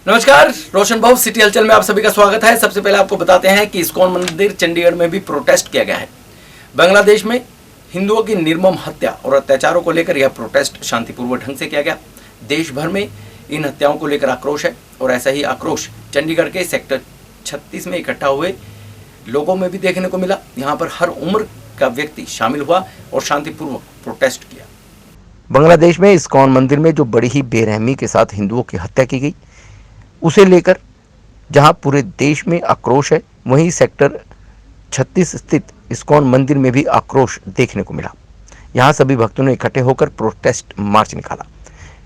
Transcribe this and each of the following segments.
नमस्कार, रोशन भाव सिटी हलचल में आप सभी का स्वागत है। सबसे पहले आपको बताते हैं कि इस्कॉन मंदिर चंडीगढ़ में भी प्रोटेस्ट किया गया है। बांग्लादेश में हिंदुओं की निर्मम हत्या और अत्याचारों को लेकर यह प्रोटेस्ट शांतिपूर्वक ढंग से किया गया। देश भर में इन हत्याओं को लेकर आक्रोश है और ऐसा ही आक्रोश चंडीगढ़ के सेक्टर 36 में इकट्ठा हुए लोगों में भी देखने को मिला। यहाँ पर हर उम्र का व्यक्ति शामिल हुआ और शांतिपूर्वक प्रोटेस्ट किया। बांग्लादेश में इस्कॉन मंदिर में जो बड़ी ही बेरहमी के साथ हिंदुओं की हत्या की गई, उसे लेकर जहां पूरे देश में आक्रोश है, वहीं सेक्टर 36 स्थित इस्कॉन मंदिर में भी आक्रोश देखने को मिला। यहां सभी भक्तों ने इकट्ठे होकर प्रोटेस्ट मार्च निकाला।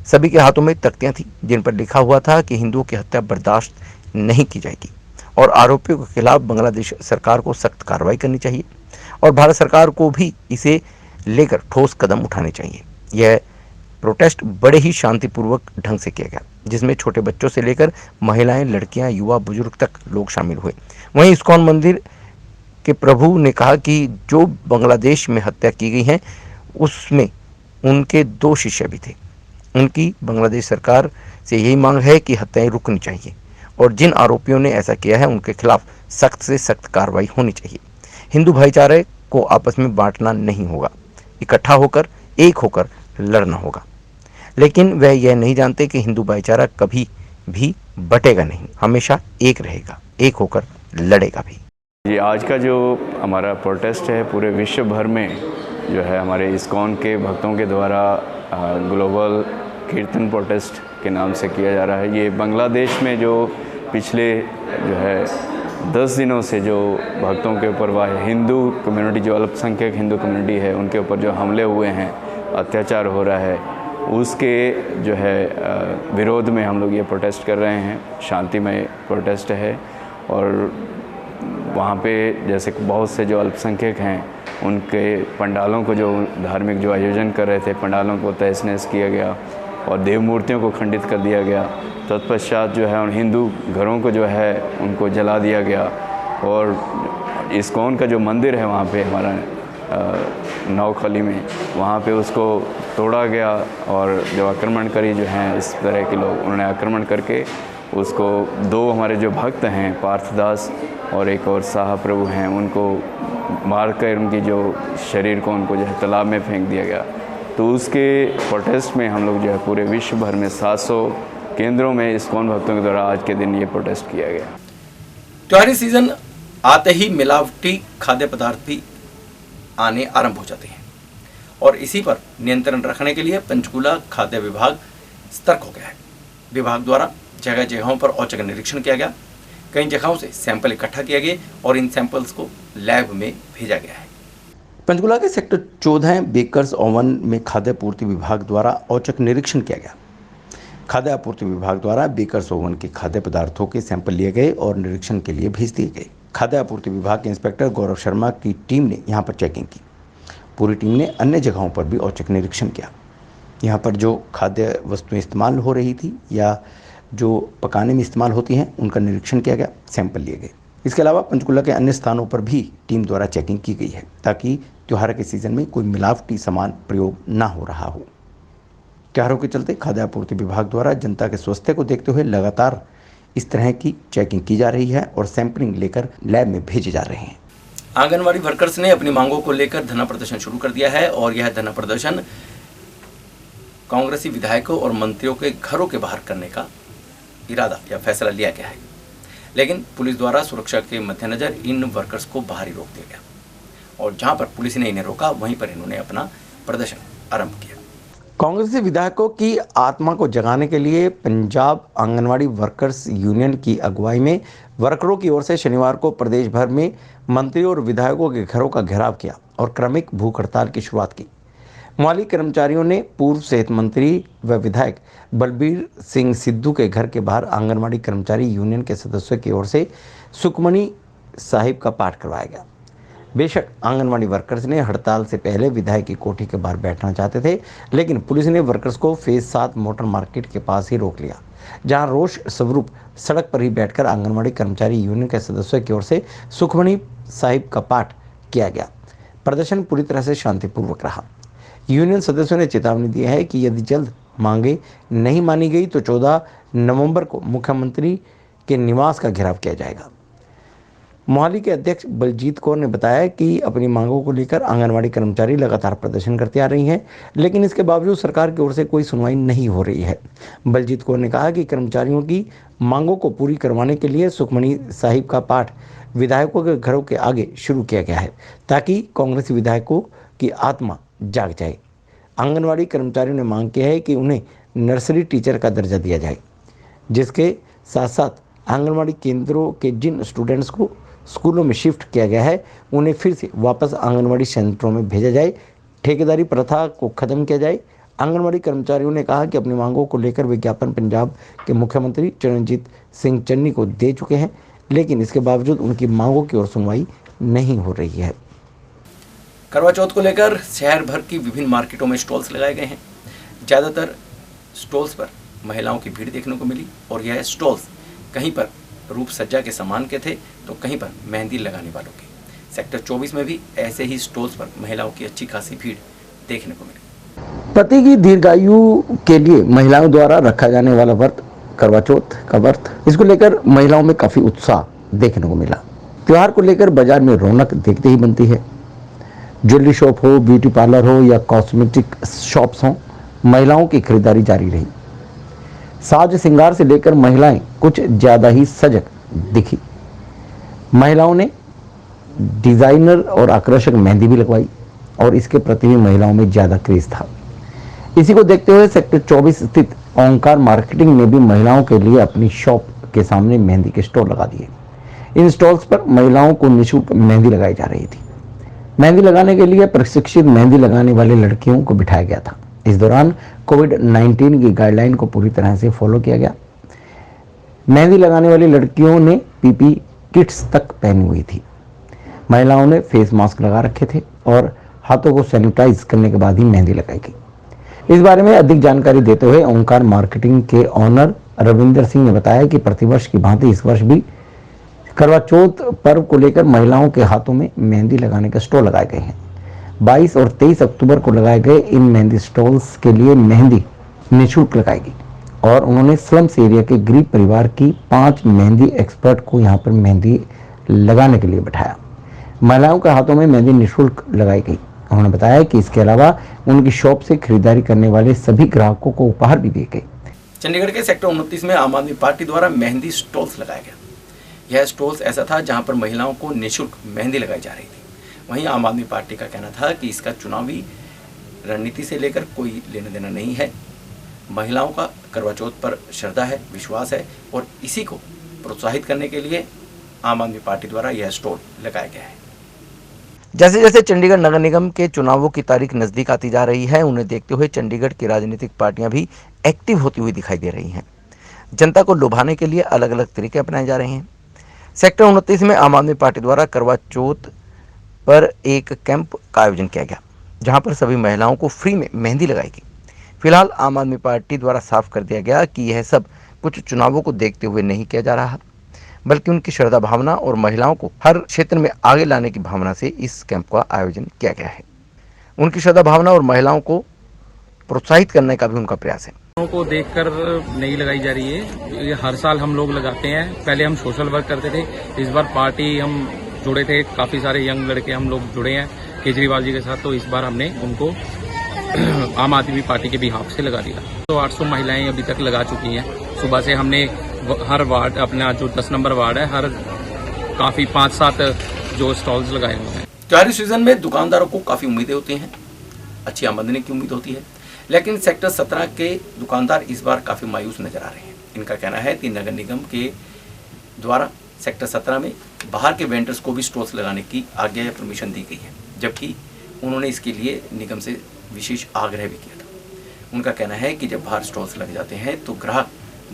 सभी के हाथों में तख्तियां थी जिन पर लिखा हुआ था कि हिंदुओं की हत्या बर्दाश्त नहीं की जाएगी और आरोपियों के खिलाफ बांग्लादेश सरकार को सख्त कार्रवाई करनी चाहिए और भारत सरकार को भी इसे लेकर ठोस कदम उठाने चाहिए। यह प्रोटेस्ट बड़े ही शांतिपूर्वक ढंग से किया गया, जिसमें छोटे बच्चों से लेकर महिलाएं, लड़कियां, युवा, बुजुर्ग तक लोग शामिल हुए। वहीं इस्कॉन मंदिर के प्रभु ने कहा कि जो बांग्लादेश में हत्या की गई है उसमें उनके 2 शिष्य भी थे। उनकी बांग्लादेश सरकार से यही मांग है कि हत्याएं रुकनी चाहिए और जिन आरोपियों ने ऐसा किया है उनके खिलाफ सख्त से सख्त कार्रवाई होनी चाहिए। हिंदू भाईचारे को आपस में बांटना नहीं होगा, इकट्ठा होकर एक होकर लड़ना होगा। लेकिन वह यह नहीं जानते कि हिंदू भाईचारा कभी भी बटेगा नहीं, हमेशा एक रहेगा, एक होकर लड़ेगा भी। ये आज का जो हमारा प्रोटेस्ट है पूरे विश्व भर में जो है हमारे इस्कॉन के भक्तों के द्वारा ग्लोबल कीर्तन प्रोटेस्ट के नाम से किया जा रहा है। ये बांग्लादेश में जो पिछले जो है 10 दिनों से जो भक्तों के ऊपर वह हिंदू कम्युनिटी, जो अल्पसंख्यक हिंदू कम्युनिटी है, उनके ऊपर जो हमले हुए हैं, अत्याचार हो रहा है, उसके जो है विरोध में हम लोग ये प्रोटेस्ट कर रहे हैं। शांतिमय प्रोटेस्ट है और वहाँ पे जैसे बहुत से जो अल्पसंख्यक हैं उनके पंडालों को, जो धार्मिक जो आयोजन कर रहे थे, पंडालों को तहस नहस किया गया और देव मूर्तियों को खंडित कर दिया गया। तत्पश्चात जो है उन हिंदू घरों को जो है उनको जला दिया गया और इस्कॉन का जो मंदिर है वहाँ पे हमारा नौखली में, वहाँ पे उसको तोड़ा गया और जो आक्रमणकारी जो हैं इस तरह के लोग, उन्होंने आक्रमण करके उसको 2 हमारे जो भक्त हैं, पार्थदास और एक और साहा प्रभु हैं, उनको मार कर उनकी जो शरीर को उनको जो है तालाब में फेंक दिया गया। तो उसके प्रोटेस्ट में हम लोग जो है पूरे विश्व भर में 700 केंद्रों में इस्कॉन भक्तों के द्वारा आज के दिन ये प्रोटेस्ट किया गया। त्योहारी सीजन आते ही मिलावटी खाद्य पदार्थ भी आने आरंभ हो जाते हैं और इसी पर नियंत्रण रखने के लिए पंचकूला खाद्य विभाग सतर्क हो गया है। विभाग द्वारा जगह जगहों पर औचक निरीक्षण किया गया। कई जगहों से सैंपल इकट्ठा किए गए और इन सैंपल्स को लैब में भेजा गया है। पंचकुला के सेक्टर 14 बेकर्स ओवन में खाद्य आपूर्ति विभाग द्वारा औचक निरीक्षण किया गया। खाद्य आपूर्ति विभाग द्वारा बेकर्स ओवन के खाद्य पदार्थों के सैंपल लिए गए और निरीक्षण के लिए भेज दिए गए। खाद्य आपूर्ति विभाग के इंस्पेक्टर गौरव शर्मा की टीम ने यहाँ पर चेकिंग की। पूरी टीम ने अन्य जगहों पर भी औचक निरीक्षण किया। यहाँ पर जो खाद्य वस्तुएं इस्तेमाल हो रही थी या जो पकाने में इस्तेमाल होती हैं, उनका निरीक्षण किया गया, सैंपल लिए गए। इसके अलावा पंचकुला के अन्य स्थानों पर भी टीम द्वारा चेकिंग की गई है ताकि त्योहार के सीजन में कोई मिलावटी सामान प्रयोग ना हो रहा हो। त्योहारों के चलते खाद्य आपूर्ति विभाग द्वारा जनता के स्वास्थ्य को देखते हुए लगातार इस तरह की चेकिंग की जा रही है और सैंपलिंग लेकर लैब में भेजे जा रहे हैं। आंगनवाड़ी वर्कर्स ने अपनी मांगों को लेकर धरना प्रदर्शन शुरू कर दिया है और यह धरना प्रदर्शन कांग्रेसी विधायकों और मंत्रियों के घरों के बाहर करने का इरादा या फैसला लिया गया है, लेकिन पुलिस द्वारा सुरक्षा के मद्देनजर इन वर्कर्स को बाहर ही रोक दिया गया और जहां पर पुलिस ने इन्हें रोका वहीं पर इन्होंने अपना प्रदर्शन आरंभ किया। कांग्रेसी विधायकों की आत्मा को जगाने के लिए पंजाब आंगनवाड़ी वर्कर्स यूनियन की अगुवाई में वर्करों की ओर से शनिवार को प्रदेश भर में मंत्रियों और विधायकों के घरों का घेराव किया और क्रमिक भूख हड़ताल की शुरुआत की। माली कर्मचारियों ने पूर्व सेहत मंत्री व विधायक बलबीर सिंह सिद्धू के घर के बाहर आंगनवाड़ी कर्मचारी यूनियन के सदस्यों की ओर से सुखमनी साहिब का पाठ करवाया गया। बेशक आंगनवाड़ी वर्कर्स ने हड़ताल से पहले विधायक की कोठी के बाहर बैठना चाहते थे, लेकिन पुलिस ने वर्कर्स को फेज 7 मोटर मार्केट के पास ही रोक लिया, जहां रोष स्वरूप सड़क पर ही बैठकर आंगनवाड़ी कर्मचारी यूनियन के सदस्यों की ओर से सुखमनी साहिब का पाठ किया गया। प्रदर्शन पूरी तरह से शांतिपूर्वक रहा। यूनियन सदस्यों ने चेतावनी दी है कि यदि जल्द मांगे नहीं मानी गई तो 14 नवंबर को मुख्यमंत्री के निवास का घेराव किया जाएगा। मोहाली के अध्यक्ष बलजीत कौर ने बताया कि अपनी मांगों को लेकर आंगनवाड़ी कर्मचारी लगातार प्रदर्शन करते आ रही हैं, लेकिन इसके बावजूद सरकार की ओर से कोई सुनवाई नहीं हो रही है। बलजीत कौर ने कहा कि कर्मचारियों की मांगों को पूरी करवाने के लिए सुखमनी साहिब का पाठ विधायकों के घरों के आगे शुरू किया गया है, ताकि कांग्रेसी विधायकों की आत्मा जाग जाए। आंगनवाड़ी कर्मचारियों ने मांग की है कि उन्हें नर्सरी टीचर का दर्जा दिया जाए, जिसके साथ साथ आंगनवाड़ी केंद्रों के जिन स्टूडेंट्स को स्कूलों में शिफ्ट किया गया है उन्हें फिर से वापस आंगनवाड़ी सेंटरों में भेजा जाए, ठेकेदारी प्रथा को खत्म किया जाए। आंगनवाड़ी कर्मचारियों ने कहा कि अपनी मांगों को लेकर विज्ञापन पंजाब के मुख्यमंत्री चरणजीत सिंह चन्नी को दे चुके हैं, लेकिन इसके बावजूद उनकी मांगों की ओर सुनवाई नहीं हो रही है। करवा चौथ को लेकर शहर भर की विभिन्न मार्केटों में स्टॉल्स लगाए गए हैं। ज़्यादातर स्टॉल्स पर महिलाओं की भीड़ देखने को मिली और यह स्टॉल्स कहीं पर रूप सज्जा के सामान के थे तो कहीं पर मेहंदी लगाने वालों के। सेक्टर 24 में भी ऐसे ही स्टॉल्स पर महिलाओं की अच्छी खासी भीड़ देखने को मिली। पति की दीर्घायु के लिए महिलाओं द्वारा रखा जाने वाला व्रत करवा चौथ का व्रत, इसको लेकर महिलाओं में काफी उत्साह देखने को मिला। त्योहार को लेकर बाजार में रौनक देखते ही बनती है। ज्वेलरी शॉप हो, ब्यूटी पार्लर हो या कॉस्मेटिक शॉप्स हो, महिलाओं की खरीदारी जारी रही। साज श्रृंगार से लेकर महिलाएं कुछ ज्यादा ही सजग दिखी। महिलाओं ने डिजाइनर और आकर्षक मेहंदी भी लगवाई और इसके प्रति भी महिलाओं में ज्यादा क्रेज था। इसी को देखते हुए सेक्टर 24 स्थित ओंकार मार्केटिंग ने भी महिलाओं के लिए अपनी शॉप के सामने मेहंदी के स्टॉल लगा दिए। इन स्टॉल्स पर महिलाओं को निःशुल्क मेहंदी लगाई जा रही थी। मेहंदी लगाने के लिए प्रशिक्षित मेहंदी लगाने वाले लड़कियों को बिठाया गया था। इस दौरान कोविड-19 की गाइडलाइन को पूरी तरह से फॉलो किया गया। मेहंदी लगाने वाली लड़कियों ने पीपी किट्स तक पहनी हुई थी। महिलाओं ने फेस मास्क लगा रखे थे और हाथों को सैनिटाइज करने के बाद ही मेहंदी लगाई गई। इस बारे में अधिक जानकारी देते हुए ओंकार मार्केटिंग के ऑनर रविंदर सिंह ने बताया कि प्रतिवर्ष की भांति इस वर्ष भी करवा चौथ पर्व को लेकर महिलाओं के हाथों में मेहंदी लगाने के स्टॉल लगाए गए हैं। 22 और 23 अक्टूबर को लगाए गए इन मेहंदी स्टॉल्स के लिए मेहंदी निःशुल्क लगाएगी और उन्होंने स्लम्स एरिया के गरीब परिवार की 5 मेहंदी एक्सपर्ट को यहां पर मेहंदी लगाने के लिए बैठाया। महिलाओं के हाथों में मेहंदी निःशुल्क लगाई गई। उन्होंने बताया कि इसके अलावा उनकी शॉप से खरीदारी करने वाले सभी ग्राहकों को उपहार भी दिए गए। चंडीगढ़ के सेक्टर 29 में आम आदमी पार्टी द्वारा मेहंदी स्टॉल्स लगाया गया। यह स्टॉल्स ऐसा था जहां पर महिलाओं को निःशुल्क मेहंदी लगाई जा रही थी। वहीं आम आदमी पार्टी का कहना था कि इसका चुनावी रणनीति से लेकर कोई लेना देना नहीं है। महिलाओं का करवा चौथ पर श्रद्धा है, विश्वास है और इसी को प्रोत्साहित करने के लिए आम आदमी पार्टी द्वारा यह स्टॉल लगाया गया है। जैसे जैसे चंडीगढ़ नगर निगम के चुनावों की तारीख नजदीक आती जा रही है, उन्हें देखते हुए चंडीगढ़ की राजनीतिक पार्टियां भी एक्टिव होती हुई दिखाई दे रही हैं। जनता को लुभाने के लिए अलग अलग तरीके अपनाए जा रहे हैं। सेक्टर 29 में आम आदमी पार्टी द्वारा करवा चौथ पर एक कैंप का आयोजन किया गया, जहां पर सभी महिलाओं को फ्री में मेहंदी लगाई गई। फिलहाल आम आदमी पार्टी द्वारा साफ कर दिया गया कि यह सब कुछ चुनावों को देखते हुए नहीं किया जा रहा, बल्कि उनकी श्रद्धा भावना और महिलाओं को हर क्षेत्र में आगे लाने की भावना से इस कैंप का आयोजन किया गया है। उनकी श्रद्धा भावना और महिलाओं को प्रोत्साहित करने का भी उनका प्रयास है। को देखकर नहीं लगाई जा रही है। ये हर साल हम लोग लगाते हैं। पहले हम सोशल वर्क करते थे, इस बार पार्टी हम जुड़े थे, काफ़ी सारे यंग लड़के हम लोग जुड़े हैं केजरीवाल जी के साथ, तो इस बार हमने उनको आम आदमी पार्टी के बिहाफ से लगा दिया। तो 800 महिलाएं अभी तक लगा चुकी हैं। सुबह से हमने हर वार्ड, अपना जो 10 नंबर वार्ड है, हर काफ़ी 5-7 जो स्टॉल्स लगाए हुए हैं। त्योहारी सीजन में दुकानदारों को काफ़ी उम्मीदें होती हैं, अच्छी आमदनी की उम्मीद होती है, लेकिन सेक्टर 17 के दुकानदार इस बार काफ़ी मायूस नजर आ रहे हैं। इनका कहना है कि नगर निगम के द्वारा सेक्टर 17 में बाहर के वेंडर्स को भी स्टॉल्स लगाने की आज्ञा या परमिशन दी गई है, जबकि उन्होंने इसके लिए निगम से विशेष आग्रह भी किया था। उनका कहना है कि जब बाहर स्टॉल्स लग जाते हैं तो ग्राहक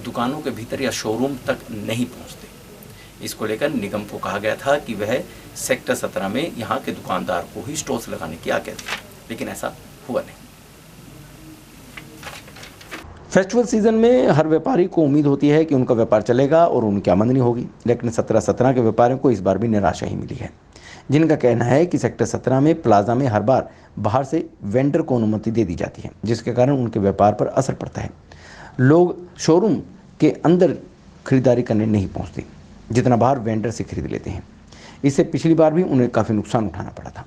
दुकानों के भीतर या शोरूम तक नहीं पहुंचते। इसको लेकर निगम को कहा गया था कि वह सेक्टर 17 में यहाँ के दुकानदार को ही स्टॉल्स लगाने की आज्ञा दी, लेकिन ऐसा हुआ नहीं। फेस्टिवल सीजन में हर व्यापारी को उम्मीद होती है कि उनका व्यापार चलेगा और उनकी आमदनी होगी, लेकिन 17 के व्यापारियों को इस बार भी निराशा ही मिली है। जिनका कहना है कि सेक्टर 17 में प्लाजा में हर बार बाहर से वेंडर को अनुमति दे दी जाती है, जिसके कारण उनके व्यापार पर असर पड़ता है। लोग शोरूम के अंदर खरीदारी करने नहीं पहुंचते जितना बाहर वेंडर से खरीद लेते हैं। इससे पिछली बार भी उन्हें काफ़ी नुकसान उठाना पड़ा था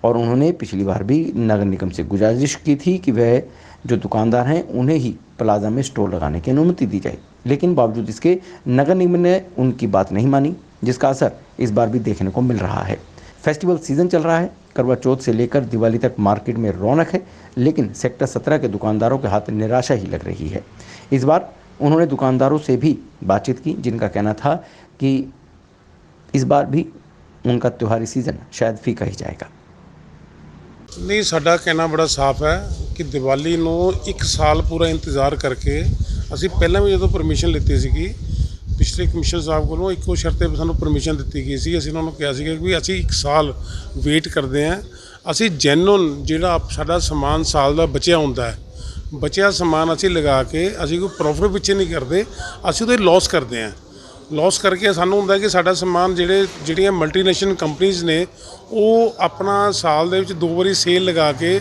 और उन्होंने पिछली बार भी नगर निगम से गुजारिश की थी कि वह जो दुकानदार हैं उन्हें ही प्लाजा में स्टोर लगाने की अनुमति दी जाए, लेकिन बावजूद इसके नगर निगम ने उनकी बात नहीं मानी, जिसका असर इस बार भी देखने को मिल रहा है। फेस्टिवल सीजन चल रहा है, करवा चौथ से लेकर दिवाली तक मार्केट में रौनक है, लेकिन सेक्टर 17 के दुकानदारों के हाथ निराशा ही लग रही है। इस बार उन्होंने दुकानदारों से भी बातचीत की, जिनका कहना था कि इस बार भी उनका त्योहारी सीजन शायद फीका ही जाएगा। नहीं, साडा कहना बड़ा साफ है कि दिवाली ਨੂੰ 1 ਸਾਲ ਪੂਰਾ ਇੰਤਜ਼ਾਰ ਕਰਕੇ ਅਸੀਂ ਪਹਿਲਾਂ ਵੀ ਜਦੋਂ ਪਰਮਿਸ਼ਨ ਲਿੱਤੀ ਸੀਗੀ ਪਿਛਲੇ ਕਮਿਸ਼ਨਰ ਸਾਹਿਬ ਕੋਲੋਂ ਇੱਕੋ ਸ਼ਰਤ ਤੇ ਸਾਨੂੰ ਪਰਮਿਸ਼ਨ ਦਿੱਤੀ ਗਈ ਸੀ। ਅਸੀਂ ਉਹਨਾਂ ਨੂੰ ਕਿਹਾ ਸੀਗਾ ਕਿ ਅਸੀਂ 1 ਸਾਲ ਵੇਟ ਕਰਦੇ ਹਾਂ, ਅਸੀਂ ਜੈਨੂਨ ਜਿਹੜਾ ਸਾਡਾ ਸਮਾਨ ਸਾਲ ਦਾ ਬਚਿਆ ਹੁੰਦਾ ਹੈ, ਬਚਿਆ ਸਮਾਨ ਅਸੀਂ ਲਗਾ ਕੇ ਅਸੀਂ ਕੋਈ ਪ੍ਰੋਫਿਟ ਪਿੱਛੇ ਨਹੀਂ ਕਰਦੇ, ਅਸੀਂ ਉਹਦੇ ਲਾਸ ਕਰਦੇ ਹਾਂ। लॉस करके सानू ਹੁੰਦਾ कि साडा समान ਜਿਹੜੀਆਂ मल्टीनेशनल कंपनीज़ ने वो अपना साल ਦੇ ਵਿੱਚ 2 ਵਾਰੀ सेल लगा के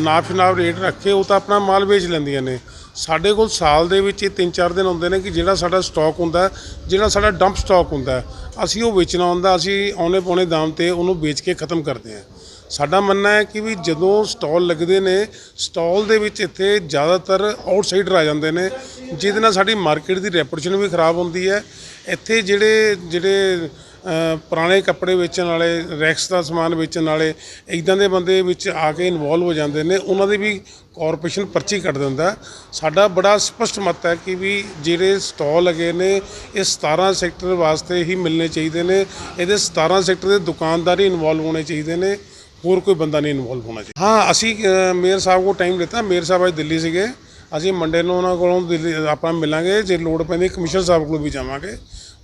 नाप रेट रख के वो तो अपना माल बेच ਲੈਂਦੀਆਂ ਨੇ। ਸਾਡੇ ਕੋਲ ਸਾਲ ਦੇ ਵਿੱਚ 3-4 ਦਿਨ ਹੁੰਦੇ ਨੇ कि ਜਿਹੜਾ ਸਾਡਾ ਸਟਾਕ ਹੁੰਦਾ, ਜਿਹੜਾ ਸਾਡਾ ਡੰਪ ਸਟਾਕ ਹੁੰਦਾ, ਅਸੀਂ ਉਹ ਵੇਚਣਾ ਹੁੰਦਾ, ਅਸੀਂ ਔਨੇ ਪੌਣੇ ਦਾਮ ਤੇ ਉਹਨੂੰ ਵੇਚ ਕੇ ਖਤਮ ਕਰਦੇ ਹਾਂ। ਸਾਡਾ ਮੰਨਣਾ ਹੈ ਕਿ ਵੀ ਜਦੋਂ ਸਟਾਲ ਲੱਗਦੇ ਨੇ, ਸਟਾਲ ਦੇ ਵਿੱਚ ਇੱਥੇ ਜ਼ਿਆਦਾਤਰ ਆਊਟਸਾਈਡਰ ਆ ਜਾਂਦੇ ਨੇ, ਜਿਹਦੇ ਨਾਲ ਸਾਡੀ ਮਾਰਕੀਟ ਦੀ ਰੈਪੂਟੇਸ਼ਨ ਵੀ ਖਰਾਬ ਹੁੰਦੀ ਹੈ। ਇੱਥੇ ਜਿਹੜੇ ਪੁਰਾਣੇ ਕੱਪੜੇ ਵੇਚਣ ਵਾਲੇ, ਰੈਕਸ ਦਾ ਸਮਾਨ ਵੇਚਣ ਵਾਲੇ, ਇੱਦਾਂ ਦੇ ਬੰਦੇ ਵਿੱਚ ਆ ਕੇ ਇਨਵੋਲਵ ਹੋ ਜਾਂਦੇ ਨੇ, ਉਹਨਾਂ ਦੀ ਵੀ ਕਾਰਪੋਰੇਸ਼ਨ ਪਰਚੀ ਕੱਟ ਦਿੰਦਾ। ਸਾਡਾ ਬੜਾ ਸਪਸ਼ਟ ਮਤ ਹੈ ਕਿ ਵੀ ਜਿਹੜੇ ਸਟਾਲ ਲੱਗੇ ਨੇ ਇਹ 17 ਸੈਕਟਰ ਵਾਸਤੇ ਹੀ ਮਿਲਣੇ ਚਾਹੀਦੇ ਨੇ। ਇਹਦੇ 17 ਸੈਕਟਰ ਦੇ ਦੁਕਾਨਦਾਰ ਹੀ ਇਨਵੋਲਵ ਹੋਣੇ ਚਾਹੀਦੇ ਨੇ, ਹੋਰ ਕੋਈ ਬੰਦਾ ਨਹੀਂ ਇਨਵੋਲਵ ਹੋਣਾ ਚਾਹੀਦਾ। हाँ, ਅਸੀਂ ਮੇਅਰ ਸਾਹਿਬ ਕੋਲ ਟਾਈਮ ਲਿੱਤਾ। ਮੇਅਰ ਸਾਹਿਬ ਅੱਜ ਦਿੱਲੀ ਸੀਗੇ, ਅਸੀਂ ਮੰਡੇ ਨੂੰ ਉਹਨਾਂ ਕੋਲੋਂ ਦਿੱਲੀ ਆਪਾਂ ਮਿਲਾਂਗੇ। ਜੇ ਲੋੜ ਪੈਂਦੀ ਕਮਿਸ਼ਨਰ ਸਾਹਿਬ ਕੋਲ ਵੀ ਜਾਵਾਂਗੇ,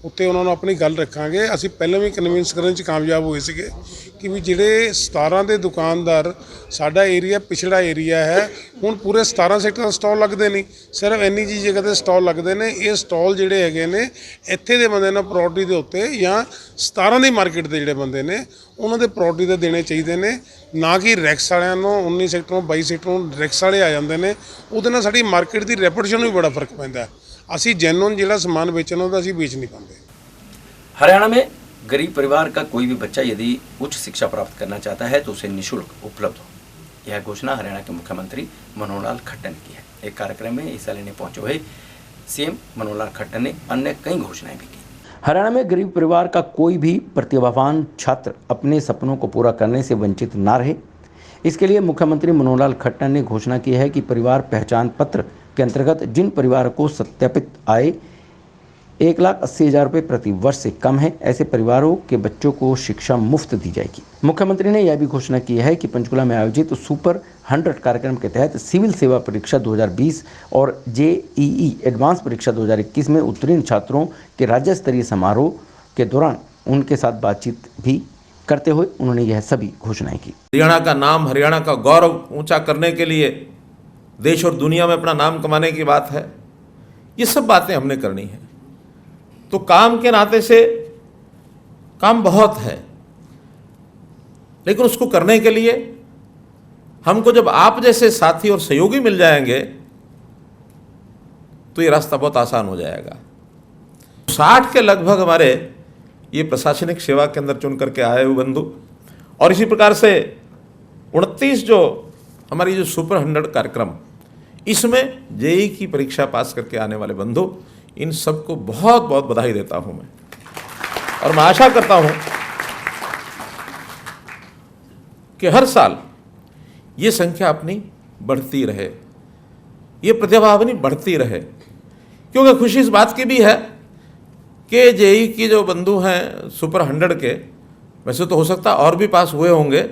ਉੱਤੇ ਉਹਨਾਂ ਨੂੰ ਆਪਣੀ ਗੱਲ ਰੱਖਾਂਗੇ। ਅਸੀਂ ਪਹਿਲਾਂ ਵੀ ਕਨਵਿੰਸ ਕਰਨ 'ਚ ਕਾਮਯਾਬ ਹੋਏ ਸੀਗੇ ਕਿ ਵੀ ਜਿਹੜੇ 17 ਦੇ ਦੁਕਾਨਦਾਰ, ਸਾਡਾ ਏਰੀਆ ਪਿਛੜਾ ਏਰੀਆ ਹੈ, ਹੁਣ ਪੂਰੇ 17 ਸੈਕਟਰ ਦਾ ਸਟਾਲ ਲੱਗਦੇ ਨਹੀਂ, ਸਿਰਫ ਇੰਨੀ ਜੀ ਜਗ੍ਹਾ 'ਤੇ ਸਟਾਲ ਲੱਗਦੇ ਨੇ। ਇਹ ਸਟਾਲ ਜਿਹੜੇ ਹੈਗੇ ਨੇ ਇੱਥੇ ਦੇ ਬੰਦੇ ਨੇ ਪ੍ਰਾਪਰਟੀ ਦੇ ਉੱਤੇ, ਜਾਂ 17 ਦੀ ਮਾਰਕੀਟ ਦੇ ਜਿਹੜੇ ਬੰਦੇ ਨੇ ਉਹਨਾਂ ਦੇ ਪ੍ਰਾਪਰਟੀ ਦੇ ਦੇਣੇ ਚਾਹੀਦੇ ਨੇ, ਨਾ ਕਿ ਰੈਕਸ ਵਾਲਿਆਂ ਨੂੰ 19 ਸੈਕਟਰੋਂ 22 ਸੈਕਟਰੋਂ ਰੈਕਸ ਵਾਲੇ ਆ ਜਾਂਦੇ ਨੇ। ਉਹਦੇ ਨਾਲ ਸਾਡੀ ਮਾਰਕੀਟ ਦੀ ਰੈਪੂਟੇਸ਼ਨ ਨੂੰ ਵੀ बड़ा फर्क पैंदा है। ਅਸੀਂ ਜੈਨੂਨ ਜਿਹੜਾ ਸਮਾਨ ਵੇਚਣਾ ਉਹਦਾ ਅਸੀਂ ਵੇਚ नहीं पाते। हरियाणा में गरीब परिवार का कोई भी बच्चा यदि उच्च शिक्षा प्राप्त करना चाहता है तो उसे निःशुल्क उपलब्ध हो। यह घोषणा हरियाणा के मुख्यमंत्री मनोहर लाल खट्टर ने की है। एक कार्यक्रम में हिस्सा लेने पहुंचे हुए सीएम मनोहर लाल खट्टर ने अन्य कई घोषणाएं भी की। हरियाणा में गरीब परिवार का कोई भी प्रतिभावान छात्र अपने सपनों को पूरा करने से वंचित ना रहे, इसके लिए मुख्यमंत्री मनोहर लाल खट्टर ने घोषणा की है कि परिवार पहचान पत्र के अंतर्गत जिन परिवारों को सत्यापित आय 1,80,000 रुपये प्रति वर्ष से कम है, ऐसे परिवारों के बच्चों को शिक्षा मुफ्त दी जाएगी। मुख्यमंत्री ने यह भी घोषणा की है कि पंचकुला में आयोजित सुपर 100 कार्यक्रम के तहत सिविल सेवा परीक्षा 2020 और JEE एडवांस परीक्षा 2021 में उत्तीर्ण छात्रों के राज्य स्तरीय समारोह के दौरान उनके साथ बातचीत भी करते हुए उन्होंने यह सभी घोषणाएं की। हरियाणा का नाम, हरियाणा का गौरव ऊंचा करने के लिए, देश और दुनिया में अपना नाम कमाने की बात है, ये सब बातें हमने करनी है। तो काम के नाते से काम बहुत है, लेकिन उसको करने के लिए हमको जब आप जैसे साथी और सहयोगी मिल जाएंगे तो ये रास्ता बहुत आसान हो जाएगा। 60 के लगभग हमारे ये प्रशासनिक सेवा के अंदर चुन करके आए हुए बंधु, और इसी प्रकार से 29 जो हमारी जो सुपर 100 कार्यक्रम, इसमें JEE की परीक्षा पास करके आने वाले बंधु, इन सबको बहुत बहुत बधाई देता हूं मैं। और मैं आशा करता हूं कि हर साल ये संख्या अपनी बढ़ती रहे, ये प्रतिभा अपनी बढ़ती रहे, क्योंकि खुशी इस बात की भी है कि JEE की जो बंधु हैं सुपर 100 के, वैसे तो हो सकता और भी पास हुए होंगे,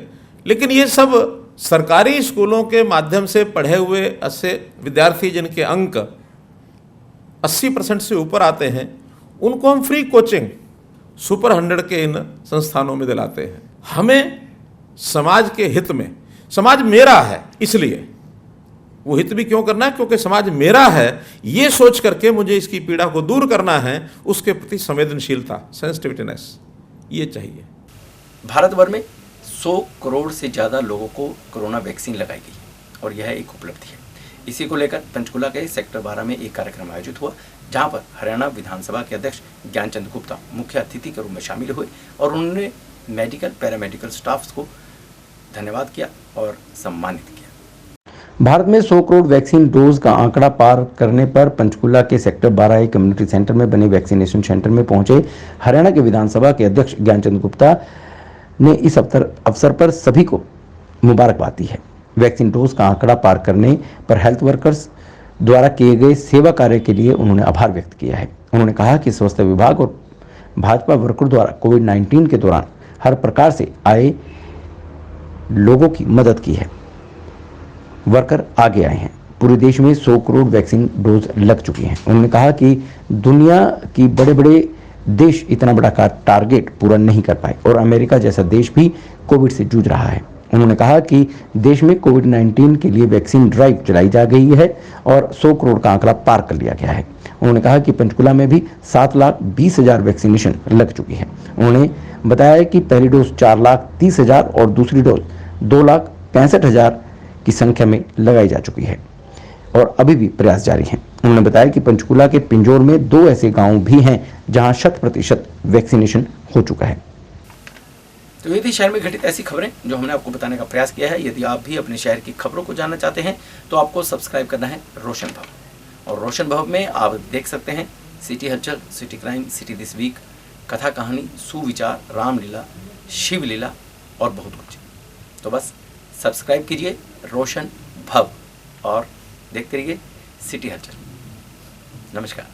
लेकिन ये सब सरकारी स्कूलों के माध्यम से पढ़े हुए ऐसे विद्यार्थी जिनके अंक 80% से ऊपर आते हैं, उनको हम फ्री कोचिंग सुपर 100 के इन संस्थानों में दिलाते हैं। हमें समाज के हित में, समाज मेरा है इसलिए, वो हित भी क्यों करना है, क्योंकि समाज मेरा है, ये सोच करके मुझे इसकी पीड़ा को दूर करना है, उसके प्रति संवेदनशीलता, सेंसिटिविटीनेस, ये चाहिए। भारत भर में 100 करोड़ से ज़्यादा लोगों को कोरोना वैक्सीन लगाई गई और यह एक उपलब्धि है। इसी को लेकर पंचकुला के सेक्टर 12 में एक कार्यक्रम आयोजित हुआ, जहां पर हरियाणा विधानसभा के अध्यक्ष ज्ञानचंद गुप्ता मुख्य अतिथि के रूप में शामिल हुए और उन्होंने मेडिकल पैरामेडिकल स्टाफ को धन्यवाद किया और सम्मानित किया। भारत में 100 करोड़ वैक्सीन डोज का आंकड़ा पार करने पर पंचकुला के सेक्टर 12 कम्युनिटी सेंटर में बने वैक्सीनेशन सेंटर में पहुंचे हरियाणा के विधानसभा के अध्यक्ष ज्ञानचंद गुप्ता ने इस अवसर पर सभी को मुबारकबाद दी है। वैक्सीन डोज का आंकड़ा पार करने पर हेल्थ वर्कर्स द्वारा किए गए सेवा कार्य के लिए उन्होंने आभार व्यक्त किया है। उन्होंने कहा कि स्वास्थ्य विभाग और भाजपा वर्कर द्वारा कोविड-19 के दौरान हर प्रकार से आए लोगों की मदद की है। वर्कर आगे आए हैं। पूरे देश में 100 करोड़ वैक्सीन डोज लग चुकी हैं। उन्होंने कहा कि दुनिया की बड़े बड़े देश इतना बड़ा टारगेट पूरा नहीं कर पाए और अमेरिका जैसा देश भी कोविड से जूझ रहा है। उन्होंने कहा कि देश में कोविड-19 के लिए वैक्सीन ड्राइव चलाई जा गई है और 100 करोड़ का आंकड़ा पार कर लिया गया है। उन्होंने कहा कि पंचकुला में भी 7,20,000 वैक्सीनेशन लग चुकी है। उन्होंने बताया कि पहली डोज 4,30,000 और दूसरी डोज 2,65,000 की संख्या में लगाई जा चुकी है और अभी भी प्रयास जारी हैं। उन्होंने बताया कि पंचकुला के पिंजौर में 2 ऐसे गांव भी हैं जहां 100% वैक्सीनेशन हो चुका है। तो ये थी शहर में घटित ऐसी खबरें जो हमने आपको बताने का प्रयास किया है। यदि आप भी अपने शहर की खबरों को जानना चाहते हैं तो आपको सब्सक्राइब करना है रोशन भव, और रोशन भव में आप देख सकते हैं सिटी हलचल, city crime, city this week, कथा कहानी, सुविचार, रामलीला, शिवलीला और बहुत कुछ। तो बस सब्सक्राइब कीजिए रोशन भव और देखते रहिए सिटी हलचल। नमस्कार।